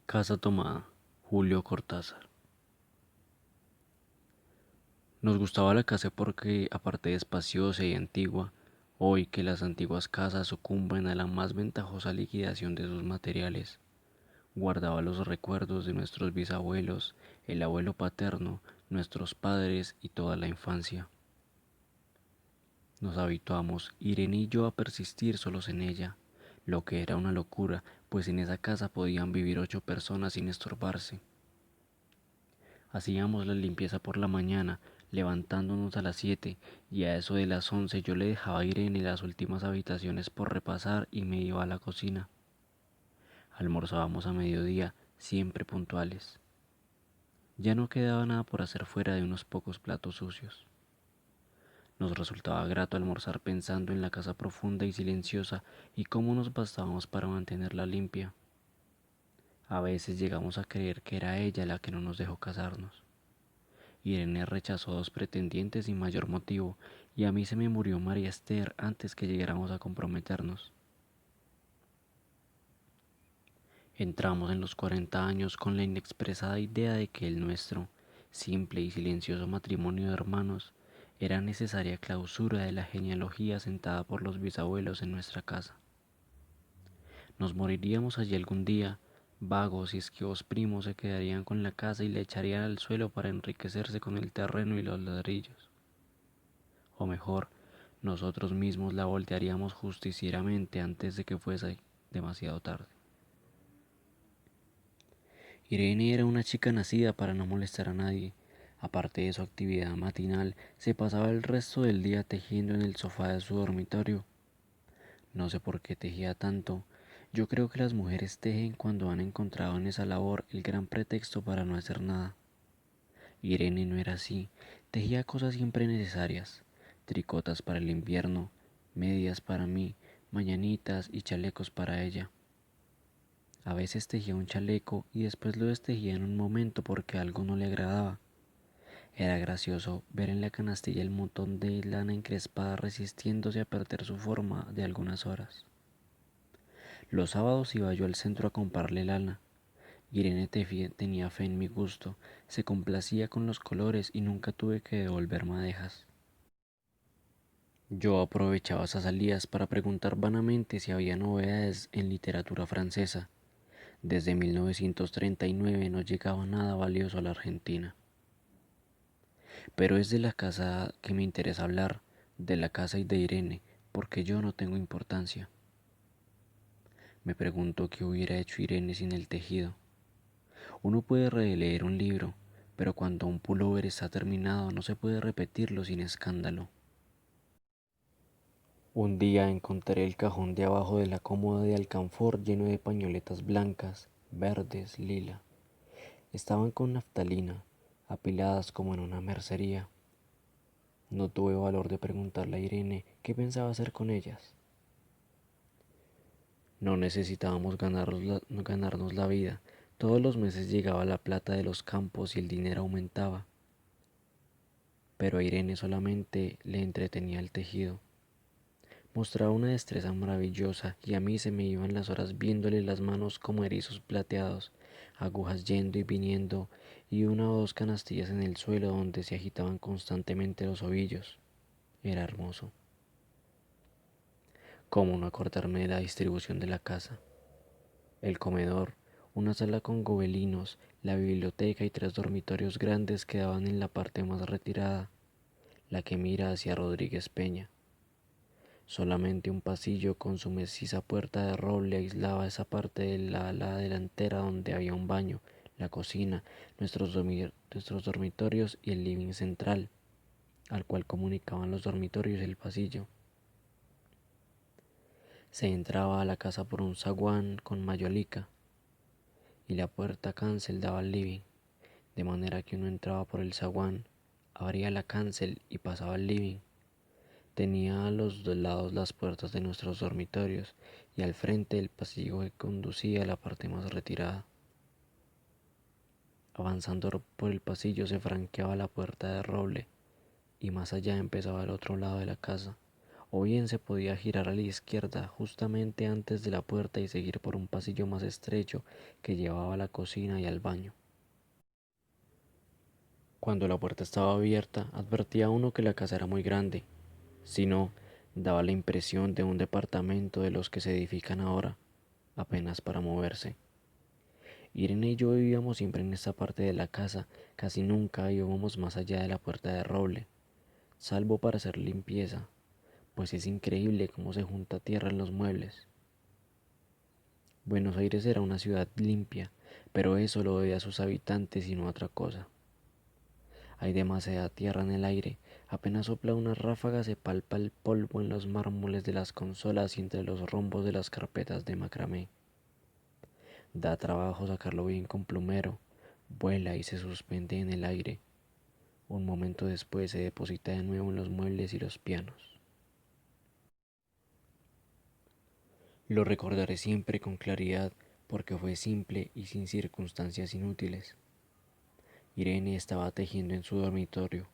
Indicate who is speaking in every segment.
Speaker 1: Casa tomada. Julio Cortázar. Nos gustaba la casa porque, aparte de espaciosa y antigua, hoy que las antiguas casas sucumben a la más ventajosa liquidación de sus materiales, guardaba los recuerdos de nuestros bisabuelos, el abuelo paterno, nuestros padres y toda la infancia. Nos habituamos, Irene y yo, a persistir solos en ella, lo que era una locura, pues en esa casa podían vivir 8 personas sin estorbarse. Hacíamos la limpieza por la mañana, levantándonos a las 7, y a eso de las 11 yo le dejaba a Irene las últimas habitaciones por repasar y me iba a la cocina. Almorzábamos a mediodía, siempre puntuales. Ya no quedaba nada por hacer fuera de unos pocos platos sucios. Nos resultaba grato almorzar pensando en la casa profunda y silenciosa y cómo nos bastábamos para mantenerla limpia. A veces llegamos a creer que era ella la que no nos dejó casarnos. Irene rechazó 2 pretendientes sin mayor motivo, y a mí se me murió María Esther antes que llegáramos a comprometernos. Entramos en los 40 años con la inexpresada idea de que el nuestro, simple y silencioso matrimonio de hermanos, era necesaria clausura de la genealogía sentada por los bisabuelos en nuestra casa. Nos moriríamos allí algún día, vagos y esquivos primos se quedarían con la casa y la echarían al suelo para enriquecerse con el terreno y los ladrillos. O mejor, nosotros mismos la voltearíamos justicieramente antes de que fuese demasiado tarde. Irene era una chica nacida para no molestar a nadie. Aparte de su actividad matinal, se pasaba el resto del día tejiendo en el sofá de su dormitorio. No sé por qué tejía tanto. Yo creo que las mujeres tejen cuando han encontrado en esa labor el gran pretexto para no hacer nada. Irene no era así. Tejía cosas siempre necesarias: tricotas para el invierno, medias para mí, mañanitas y chalecos para ella. A veces tejía un chaleco y después lo destejía en un momento porque algo no le agradaba. Era gracioso ver en la canastilla el montón de lana encrespada resistiéndose a perder su forma de algunas horas. Los sábados iba yo al centro a comprarle lana. Irene tenía fe en mi gusto, se complacía con los colores y nunca tuve que devolver madejas. Yo aprovechaba esas salidas para preguntar vanamente si había novedades en literatura francesa. Desde 1939 no llegaba nada valioso a la Argentina. Pero es de la casa que me interesa hablar, de la casa y de Irene, porque yo no tengo importancia. Me pregunto qué hubiera hecho Irene sin el tejido. Uno puede releer un libro, pero cuando un pullover está terminado no se puede repetirlo sin escándalo. Un día encontré el cajón de abajo de la cómoda de alcanfor lleno de pañoletas blancas, verdes, lila. Estaban con naftalina, apiladas como en una mercería. No tuve valor de preguntarle a Irene qué pensaba hacer con ellas. No necesitábamos ganarnos la vida. Todos los meses llegaba la plata de los campos y el dinero aumentaba. Pero a Irene solamente le entretenía el tejido. Mostraba una destreza maravillosa y a mí se me iban las horas viéndole las manos como erizos plateados, agujas yendo y viniendo y 1 o 2 canastillas en el suelo donde se agitaban constantemente los ovillos. Era hermoso. ¿Cómo no acordarme de la distribución de la casa? El comedor, una sala con gobelinos, la biblioteca y 3 dormitorios grandes quedaban en la parte más retirada, la que mira hacia Rodríguez Peña. Solamente un pasillo con su maciza puerta de roble aislaba esa parte de la ala delantera donde había un baño, la cocina, nuestros dormitorios y el living central, al cual comunicaban los dormitorios y el pasillo. Se entraba a la casa por un zaguán con mayolica y la puerta cancel daba al living, de manera que uno entraba por el zaguán, abría la cancel y pasaba al living. Tenía a los 2 lados las puertas de nuestros dormitorios y al frente el pasillo que conducía a la parte más retirada. Avanzando por el pasillo se franqueaba la puerta de roble y más allá empezaba el otro lado de la casa, o bien se podía girar a la izquierda justamente antes de la puerta y seguir por un pasillo más estrecho que llevaba a la cocina y al baño. Cuando la puerta estaba abierta, advertía uno que la casa era muy grande. Si no, daba la impresión de un departamento de los que se edifican ahora, apenas para moverse. Irene y yo vivíamos siempre en esta parte de la casa, casi nunca íbamos más allá de la puerta de roble, salvo para hacer limpieza, pues es increíble cómo se junta tierra en los muebles. Buenos Aires era una ciudad limpia, pero eso lo debía a sus habitantes y no a otra cosa. Hay demasiada tierra en el aire, apenas sopla una ráfaga se palpa el polvo en los mármoles de las consolas y entre los rombos de las carpetas de macramé. Da trabajo sacarlo bien con plumero, vuela y se suspende en el aire. Un momento después se deposita de nuevo en los muebles y los pianos. Lo recordaré siempre con claridad porque fue simple y sin circunstancias inútiles. Irene estaba tejiendo en su dormitorio.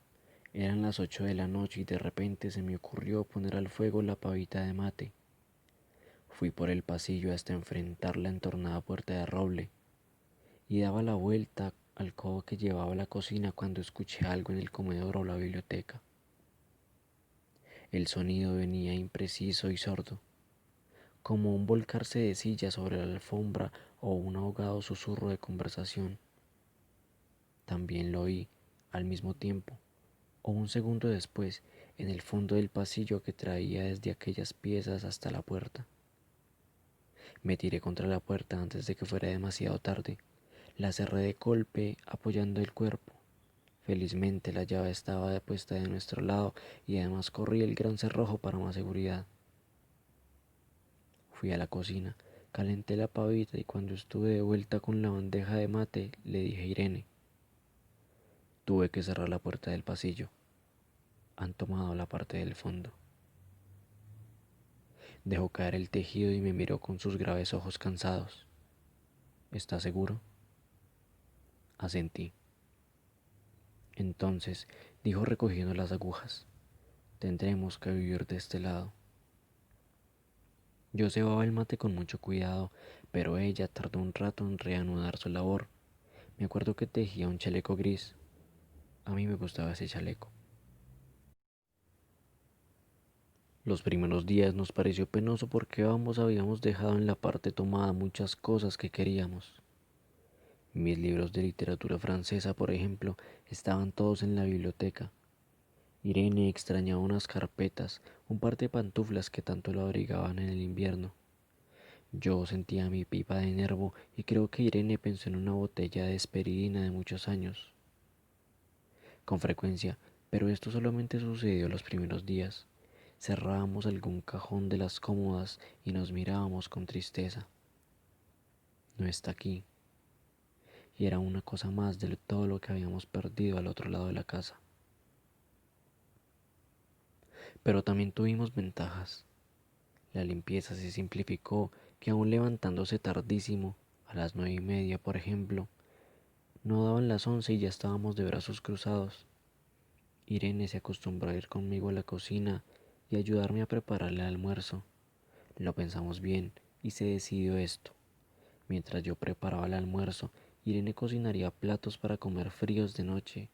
Speaker 1: Eran las 8 de la noche y de repente se me ocurrió poner al fuego la pavita de mate. Fui por el pasillo hasta enfrentar la entornada puerta de roble y daba la vuelta al codo que llevaba a la cocina cuando escuché algo en el comedor o la biblioteca. El sonido venía impreciso y sordo, como un volcarse de silla sobre la alfombra o un ahogado susurro de conversación. También lo oí, al mismo tiempo, o un segundo después, en el fondo del pasillo que traía desde aquellas piezas hasta la puerta. Me tiré contra la puerta antes de que fuera demasiado tarde. La cerré de golpe, apoyando el cuerpo. Felizmente la llave estaba puesta de nuestro lado y además corrí el gran cerrojo para más seguridad. Fui a la cocina, calenté la pavita y cuando estuve de vuelta con la bandeja de mate, le dije a Irene. Tuve que cerrar la puerta del pasillo. Han tomado la parte del fondo. Dejó caer el tejido y me miró con sus graves ojos cansados. ¿Estás seguro? Asentí. Entonces, dijo recogiendo las agujas, tendremos que vivir de este lado. Yo cebaba el mate con mucho cuidado, pero ella tardó un rato en reanudar su labor. Me acuerdo que tejía un chaleco gris. A mí me gustaba ese chaleco. Los primeros días nos pareció penoso porque ambos habíamos dejado en la parte tomada muchas cosas que queríamos. Mis libros de literatura francesa, por ejemplo, estaban todos en la biblioteca. Irene extrañaba unas carpetas, un par de pantuflas que tanto lo abrigaban en el invierno. Yo sentía mi pipa de nervo y creo que Irene pensó en una botella de esperidina de muchos años. Con frecuencia, pero esto solamente sucedió los primeros días. Cerrábamos algún cajón de las cómodas y nos mirábamos con tristeza. No está aquí. Y era una cosa más de todo lo que habíamos perdido al otro lado de la casa. Pero también tuvimos ventajas. La limpieza se simplificó, que aún levantándose tardísimo, a las 9:30 por ejemplo, no daban las 11 y ya estábamos de brazos cruzados. Irene se acostumbró a ir conmigo a la cocina y ayudarme a preparar el almuerzo. Lo pensamos bien y se decidió esto. Mientras yo preparaba el almuerzo, Irene cocinaría platos para comer fríos de noche.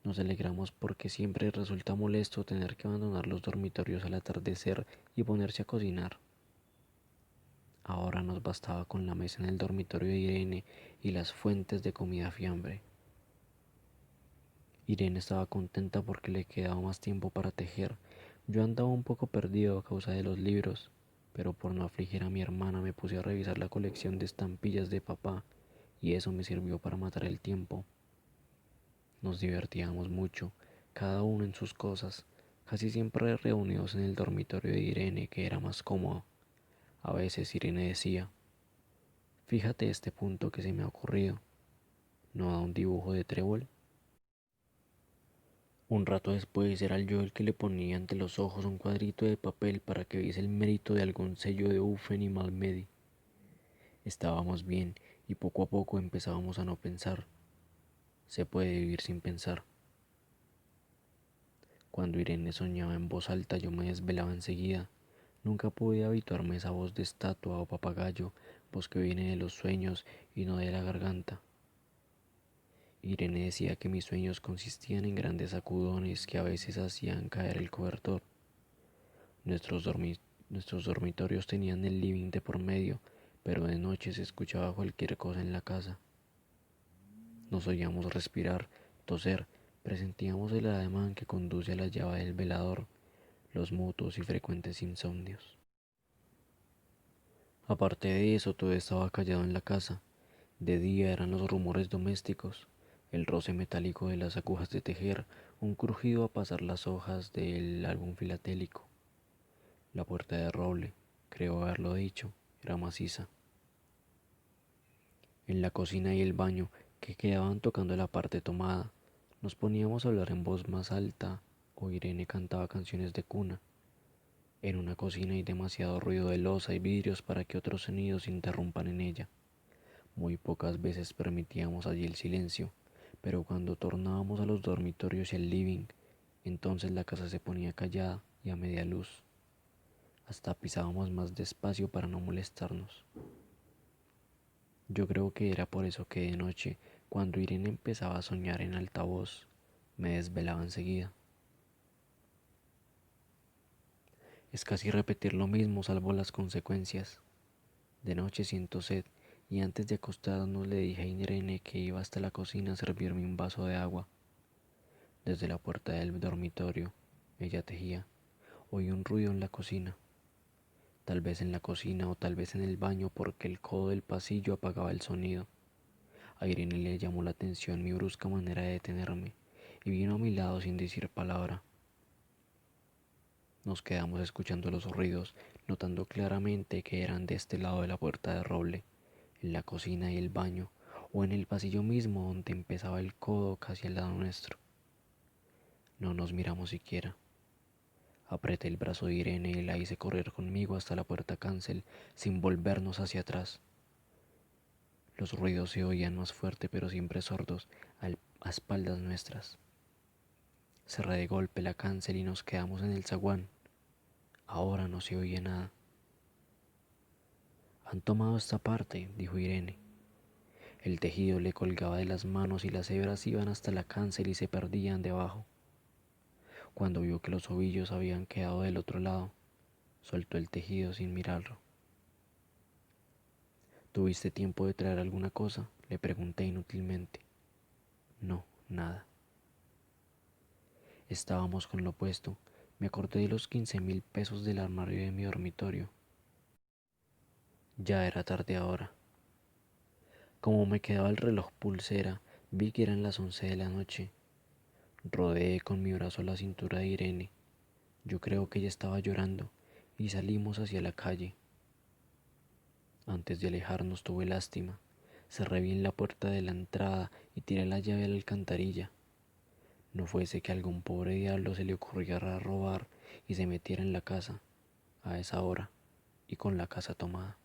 Speaker 1: Nos alegramos porque siempre resulta molesto tener que abandonar los dormitorios al atardecer y ponerse a cocinar. Ahora nos bastaba con la mesa en el dormitorio de Irene y las fuentes de comida fiambre. Irene estaba contenta porque le quedaba más tiempo para tejer. Yo andaba un poco perdido a causa de los libros, pero por no afligir a mi hermana me puse a revisar la colección de estampillas de papá y eso me sirvió para matar el tiempo. Nos divertíamos mucho, cada uno en sus cosas, casi siempre reunidos en el dormitorio de Irene, que era más cómodo. A veces Irene decía, fíjate este punto que se me ha ocurrido, ¿no da un dibujo de trébol? Un rato después era yo el que le ponía ante los ojos un cuadrito de papel para que viese el mérito de algún sello de Uffen y Malmedy. Estábamos bien y poco a poco empezábamos a no pensar. Se puede vivir sin pensar. Cuando Irene soñaba en voz alta yo me desvelaba enseguida. Nunca pude habituarme a esa voz de estatua o papagayo, voz que viene de los sueños y no de la garganta. Irene decía que mis sueños consistían en grandes sacudones que a veces hacían caer el cobertor. Nuestros, nuestros dormitorios tenían el living de por medio, pero de noche se escuchaba cualquier cosa en la casa. Nos oíamos respirar, toser, presentíamos el ademán que conduce a la llave del velador, los mutuos y frecuentes insomnios. Aparte de eso, todo estaba callado en la casa. De día eran los rumores domésticos, el roce metálico de las agujas de tejer, un crujido a pasar las hojas del álbum filatélico. La puerta de roble, creo haberlo dicho, era maciza. En la cocina y el baño, que quedaban tocando la parte tomada, nos poníamos a hablar en voz más alta o Irene cantaba canciones de cuna. En una cocina hay demasiado ruido de loza y vidrios para que otros sonidos interrumpan en ella. Muy pocas veces permitíamos allí el silencio, pero cuando tornábamos a los dormitorios y al living, entonces la casa se ponía callada y a media luz. Hasta pisábamos más despacio para no molestarnos. Yo creo que era por eso que de noche, cuando Irene empezaba a soñar en alta voz, me desvelaba enseguida. Es casi repetir lo mismo salvo las consecuencias. De noche siento sed y antes de acostarnos le dije a Irene que iba hasta la cocina a servirme un vaso de agua. Desde la puerta del dormitorio, ella tejía. Oí un ruido en la cocina. Tal vez en la cocina o tal vez en el baño porque el codo del pasillo apagaba el sonido. A Irene le llamó la atención mi brusca manera de detenerme y vino a mi lado sin decir palabra. Nos quedamos escuchando los ruidos, notando claramente que eran de este lado de la puerta de roble, en la cocina y el baño, o en el pasillo mismo donde empezaba el codo casi al lado nuestro. No nos miramos siquiera. Apreté el brazo de Irene y la hice correr conmigo hasta la puerta cancel sin volvernos hacia atrás. Los ruidos se oían más fuerte pero siempre sordos a espaldas nuestras. Cerré de golpe la cancel y nos quedamos en el zaguán. Ahora no se oye nada. Han tomado esta parte, dijo Irene. El tejido le colgaba de las manos y las hebras iban hasta la cancel y se perdían debajo. Cuando vio que los ovillos habían quedado del otro lado, soltó el tejido sin mirarlo. ¿Tuviste tiempo de traer alguna cosa?, le pregunté inútilmente. No, nada. Estábamos con lo opuesto. Me acordé de los 15.000 pesos del armario de mi dormitorio. Ya era tarde ahora. Como me quedaba el reloj pulsera, vi que eran las 11 de la noche. Rodeé con mi brazo la cintura de Irene. Yo creo que ella estaba llorando y salimos hacia la calle. Antes de alejarnos tuve lástima. Cerré bien la puerta de la entrada y tiré la llave a la alcantarilla. No fuese que a algún pobre diablo se le ocurriera robar y se metiera en la casa a esa hora y con la casa tomada.